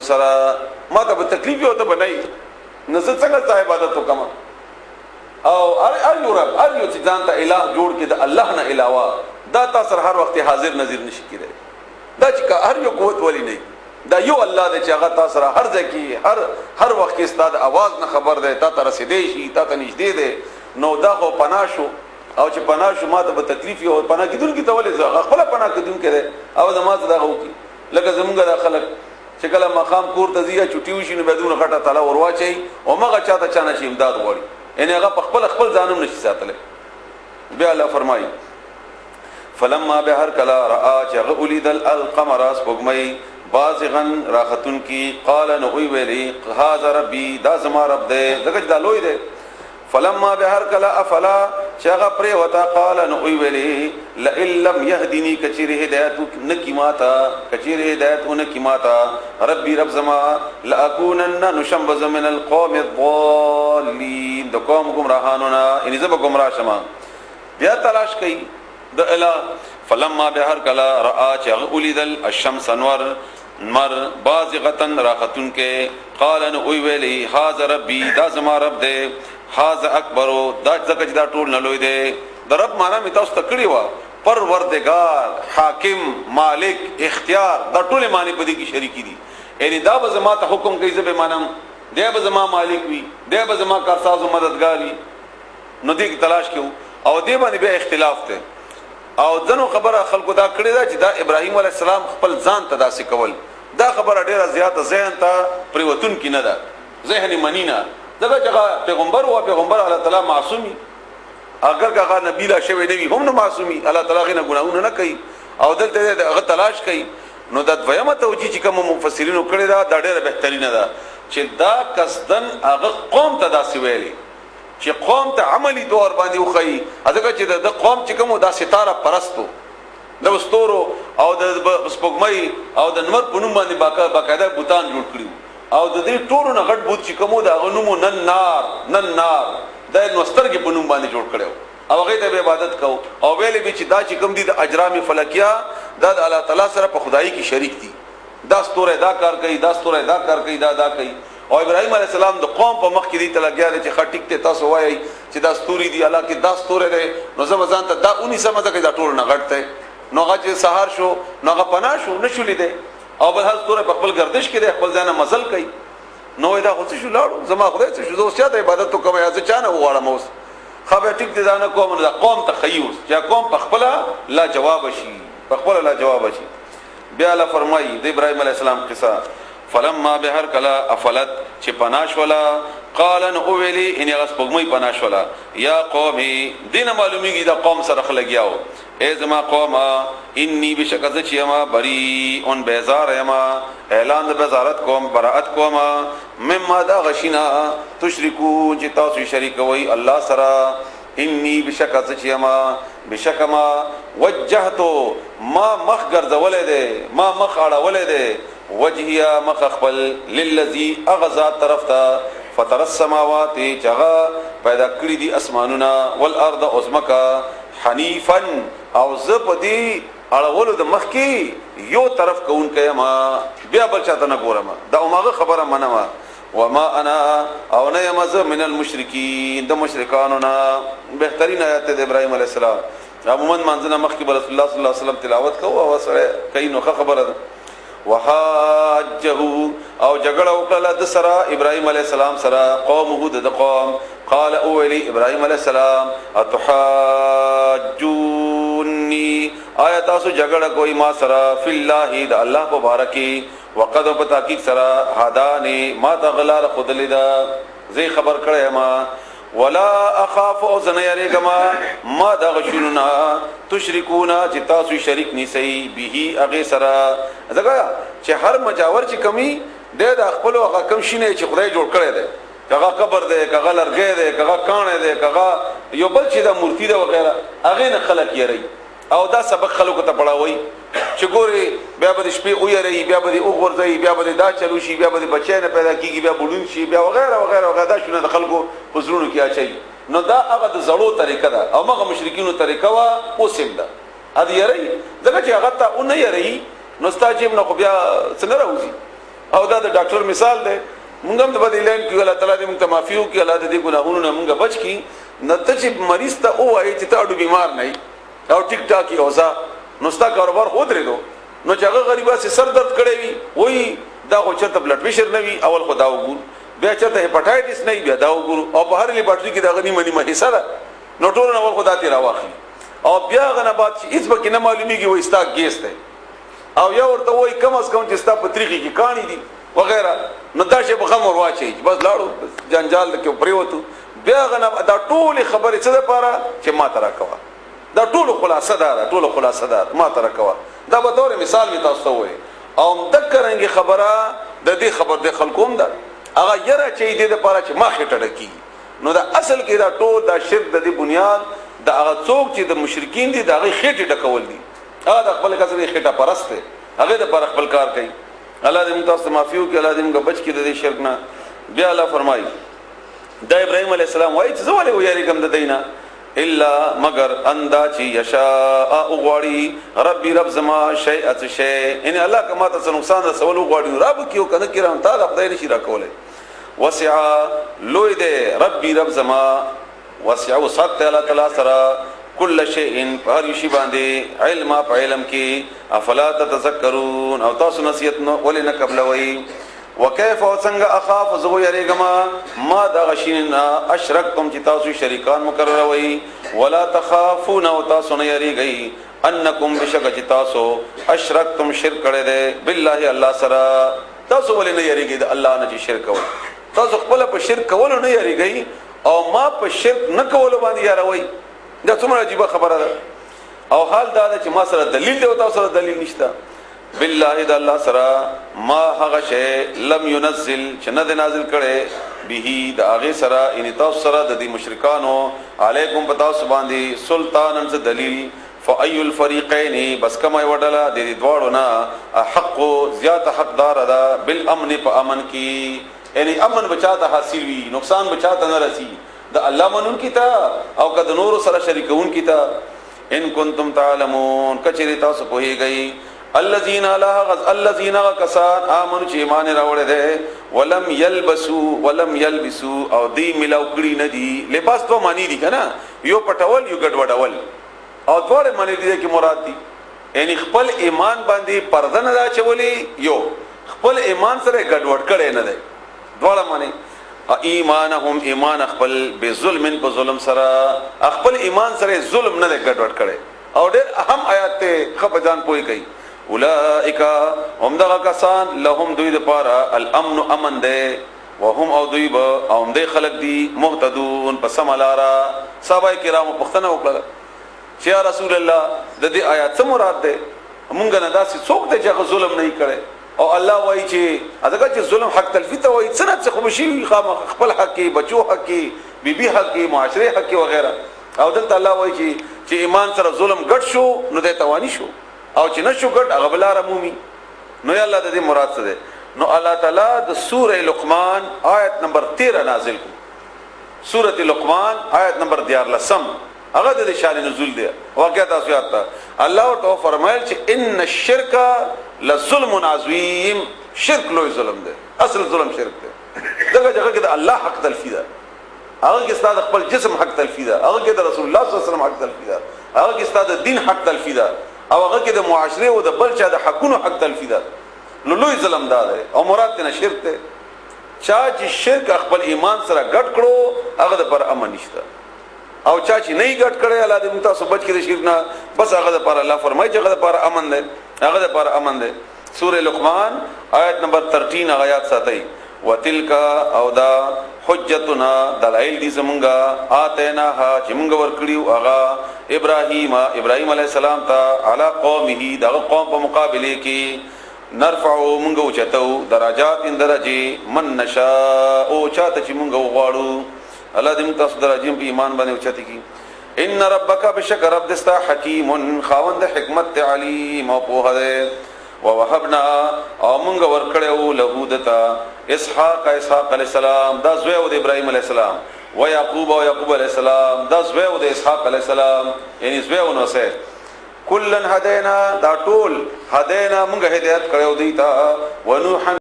سره ما ته به تکلیف یو ته بنای نو زه څنګه ځای عبادت وکم او ار یو رب ار یو چې ځان ته الہ جوړ کې د الله نه علاوه دا تاسو هر وخت حاضر نظیر نشي کېدای دا چې هر یو قوت ولی نه دا یو الله دې چې هغه تاسو سره هر ځای کې هر وخت کې ستاسو आवाज نه خبر ده تا ته رسیدې شي تا ته نږدې ده نو دا خو پناشو او چې پناشو ما ته به تکلیف یو پناه کیدون کې تولې زه خپل پناه کیدون کړي او زمات دا غو کی لکه زمونږ د خلک چې کله مقام کور ته ځي چټي وشي نو بدون غټه تعالی ورواچي او مغه چاته چانه شي امداد غوړي یعنی هغه خپل ځانم نشي ساتلی بیا الله فرمایي فلما بهر کلا را چې غولید القمر اسبغمي بازغن راختن کی قال نو ویلی هاذا ربي دا زما رب دې دغه دا لوی دې فلما بهر کلا افلا چاغه پر وتا قال نو ویلی لئن لم يهدني کچری هدایت نکی ماتا کچری هدایت نکی ماتا ربي رب زما لاكونن نشمبز من القوم الضالين د قوم گمراهانونا ان زب گمراه شما بیا تلاش کئ د الا فلما بهر کلا را چاغه ولید الشمس انور مر بازغتن راختن کے قال ان ویلی هاذا ربي دا زما رب دے هاذا اکبر دا زکه دا ټول نه لوی دے د رب معنا می تاسو تکړی وا پروردگار حاکم مالک اختیار دا ټول معنی پدې کې شریکی دي یعنی دا به زما ته حکم کوي زبه مانم دی به زما مالک وي دی به زما کارساز او مددگاری نو دې تلاش کیو او دې باندې به اختلاف ته او ځنو خبره خلکو دا کړی دا چې دا ابراهيم عليه السلام خپل ځان ته داسې کول دا خبره ډیره زیاته ذهن ته پریوتون کې نه ده ذهن منینا دغه چې پیغمبر او پیغمبر الله تعالی معصومي اگر هغه نبی لا شوی نبی هم نه معصومي الله تعالی غنه ګناونه نه کوي او دلته هغه تلاش کوي نو د دویمه توجیه چې کوم مفسرینو کړی دا ډیره بهترینه ده چې دا قصدن هغه قوم ته داسې ویلي چې قوم ته عملی طور باندې وخی ځکه چې د قوم چې کوم دا ستاره پرستو د وستورو او د سپوږمۍ او د نمر په نوم باندې باقاعده بوتان جوړ کړیو او د دې ټولو نه غټ بوت چې کوم دا غنومو نن نار د نوسترګې په نوم باندې جوړ کړو او هغه ته عبادت کو او ویلې به چې دا چې کوم دي د اجرام فلکیه د الله تعالی سره په خدای کې شریک دي دا ستوره دا کار کوي دا ستوره دا کار کوي دا کوي او ابراهيم عليه السلام د قوم په مخ کې دي تلګیا چې خټیک ته تاسو وایي چې دا ستوري دي الله کې دا ستوره ده نو زمزان ته دا اونې سمته کې دا ټول نه غټته نو هغه چې سحر شو نو هغه پنا شو نشولې ده او بل هر ستوره په خپل گردش کې ده خپل ځانه مزل کوي نو دا خو څه شو لاړو زما خدای څه شو زه ستاسو عبادت تو کوم یا څه چانه وغواړم اوس خبر ټیک دي ځانه کوم دا قوم تخیوس چې قوم په خپل لا جواب شي په خپل لا جواب شي بیا الله فرمایي د ابراهيم عليه السلام قصه فلما بهر کلا افلت چې پناش ولا قال ان اولی ان غسپغمی پناش ولا یا قومي دین معلومیږي دا قوم سره خلګیاو ای زما قوم انی بشکذ چیما بری اون بیزار یما اعلان د بزارت کوم براءت کوم مما دا غشینا تشرکو چې تاسو شریک وای الله سره انی بشکذ چیما بشکما وجهتو ما مخ ګرځولې ده ما مخ اړولې ده وجهیا مخخبل للذي اغزا طرف تا فطر السماوات چغا پیدا کړی دي اسمانونه والارض ازمکا حنیفا او زپدی اړولو د مخ کې یو طرف کون کما بیا بل چاته نه ګورم دا ماغه خبره منما وما انا او نه يمز من المشرکین د مشرکانو نه بهترین آیات د ابراهيم عليه السلام عموما منځنه مخ کې رسول الله صلی الله علیه وسلم تلاوت کوو او سره کین نو خبره وحاجه او جګړه وکړه د سره ابراهيم عليه السلام سره قومه د قوم قال اولي ابراهيم عليه السلام اتحاجوني آیات تاسو جګړه کوي ما سره فی الله د الله مبارکی وقد بتحقیق سره هداني ما تغلال خود لیدا زی خبر کړه ما ولا اخاف او زنيرګما ما دغشونا تشركونا چې تاسو شریک نسی به اغه سرا زګا چې هر مجاور چې کمی د خپل هغه کم شینه چې خدای جوړ کړی دی کغه قبر دی کغه لرګی دی کغه کانه دی کغه یو بل چې د مورتی دی وغیرہ اغه نه خلق یری او دا سبق خلکو ته پڑھاوي چې ګوري بیا به شپې او یری بیا به او غورځي بیا به دا چلو شي بیا به بچی نه پیدا کیږي بیا بولون شي بیا وغیرہ وغیرہ وغیرہ دا شنو د خلکو حضورونو کې اچي نو دا هغه د زړو طریقه ده او هغه مشرکینو طریقه وا او سیم ده ا دې یری ځکه چې هغه ته اون نه یری نو ستاجب نو بیا څنګه راوځي او دا د ډاکټر مثال دی موږ هم د بدیلان کې الله تعالی دې موږ ته معافي وکړي الله دې ګناهونو نه موږ بچ کړي نه ته چې مریض ته وایي چې ته اډو بیمار نه او ټیک ټاک یې اوسه نو ستا کاروبار خو درېدو نو چې هغه غریبه سي سر درد کړی وي وایي دا خو چېرته بلډ پریشر نه وي اول خو دا وګورو بیا چېرته هیپاټایټس نه وي بیا دا وګورو او په هر لیبارټري کې دغه نیمه حصه ده نو ټول نه اول خو دا ترې راواخلي او بیا هغه نه بعد چې هېڅ پکې نه معلومیږي وایي ستا ګیس دی او یا ورته وایي کم از کم چې ستا په تریخي کې کاڼي دي وغیره نو دا شی به غم ور واچوي چې بس لاړو جنجال کې پرېوتو بیا هغه نه دا ټولې خبرې څه دپاره چې ما ته راکوه دا ټولو خلاصه ده ما ته راکوه دا به طور مثال مې تاسو ته ووایي او همدکه رنګې خبره د دې خبر د خلکو هم ده هغه یره چې دې دپاره چې ما خېټه ډکېږي نو دا اصل کې دا ټول دا شرک د دې بنیاد د هغه څوک چې د مشرکین دي د هغې خېټې ډکول دي هغه د خپل کس دی خېټه پرست دی هغې دپاره خپل کار کوي الله دې موږ تاسو ته معافي وکړي الله دې موږ بچ کړي د دې شرک نه بیا الله فرمایي دا ابراهیم علیه السلام وایي چې زه ولې ویارېږم د دی نه الا مگر اندا چې یشاء وغواړي ربي رب زما شیء څه شی یعنې الله که ما ته څه نقصان رسول وغواړي نو رابکړي او که نه کړي هم تعالی خدای نشي راکولی وسع لوی دی ربي رب زما وسع وسعت دی الله تعالی سره کل شیء په هر شي باندې علم په علم کې افلا تتذکرون او تاسو نصیحت ولې نه قبلوئ وکيف وڅنګه اخاف زغو یریګما ما دا غشینا اشرکتم چې تاسو شریکان مقرروي ولا تخافون او تاسو نه یریږئ انکم بشک چې تاسو اشرکتم شرک کړی دی بالله الله سره تاسو ولې نه یریږئ د الله نه چې شرک کوئ تاسو خپل په شرک کولو نه یریږئ او ما په شرک نه کولو باندې یاروي دا څومره عجیب خبره ده او حال دا ده چې ما سره دلیل دی او تاسو سره دلیل نشته بالله د الله سره ما هغه شی لم ينزل چې نه نازل کړي به د هغه سره ان تاسو سره د دې مشرکانو علیکم پتا سو باندې سلطانن څه دلیل فاي الفريقين بس کما وډلا د دې دواړو نه حق زیات حقدار ده بالامن په امن کې یعنی امن بچاته حاصل وي نقصان بچاته نه رسی د الله منون کیتا او که د نور سره شریکون کیتا ان کنتم تعلمون کچری تاسو پوهیږئ الذين كسان امنوا چې ایمان راوړل دي ولم يلبسوا او دی ملاو کړي نه دي لباس تو معنی دي کنه یو پټول یو ګډوډول او ټول معنی دي کې مراد دي یعنی خپل ایمان باندې پرده نه اچولي یو خپل ایمان سره ګډوډ کړي نه دي ډول معنی ایمانهم ایمان خپل بظلم په ظلم سره خپل ایمان سره ظلم نه ګډوډ کړي او ډېر اهم آیات ته خپجان پوي کوي اولئک هم دغه کسان لهم دوی د پاره الامن امن ده وهم او دوی به او دې خلق دي مهتدون پس ملارا صحابه کرام پختنه وکړه چې یا رسول الله د دې آیات څه مراد ده مونږ نه داسې څوک ته چې ظلم نه کړي او الله وایي چې اګه چې ظلم حق تلفیت وایي څنګه خو بشي خپل حق بچو حق بیبي حق معاشره حق وغیرہ او دلته الله وایي چې ایمان سره ظلم ګډ شو نو د توانی شو او چې نشو ګډ هغه بل رمومي نو الله د دې مراد څه ده نو الله تعالی د سوره لقمان آیت نمبر 13 نازل کو سوره لقمان آیت نمبر 13 هغه د شان نزول دی واقعا تاسو یاد تا الله تو فرمایل چې ان الشرک لظلم عظیم شرک لوی ظلم دی اصل ظلم شرک دی دغه کې د الله حق تلفی ده هغه کې ستاسو خپل جسم حق تلفی ده هغه کې د رسول الله صلی الله علیه وسلم حق تلفی ده هغه کې ستاسو دین حق تلفی ده او هغه کې د معاشره او د بل چا د حقونو حق تلفی ده نو لوی ظلم ده او مراد نه شرک ده چا چې شرک خپل ایمان سره ګډ کړو هغه د پر امن نشته او چا چې نه ګډ کړي الله دې تاسو بچ کړي شرک نه بس هغه د پر الله فرمایي چې هغه د پر امن ده هغه د پر امن ده سوره لقمان آیت نمبر 13 آیات 7 وتلک او دا حجتنا دلائل دي زمونږه اتینا ها چې مونږ ورکړیو هغه ابراهیم علیه السلام ته علی قومه دا قوم په مقابله کې نرفعو مونږ اوچتو درجات ان درجه من نشاء او چاته چې مونږ وغواړو الله دې موږ تاسو درجه په ایمان باندې اوچت کی ان ربک بشک رب دستا حکیم خاوند حکمت علیم او په هده ووهبنا او مونږ ورکړو له دتا اسحاق علیہ السلام دا زوی او د ابراهیم علیہ السلام و یعقوب علیہ السلام دا زوی او د اسحاق علیہ السلام یعنی زوی او نو سه کلن هدینا دا ټول هدینا مونږ هدایت کړو دیتا ونوح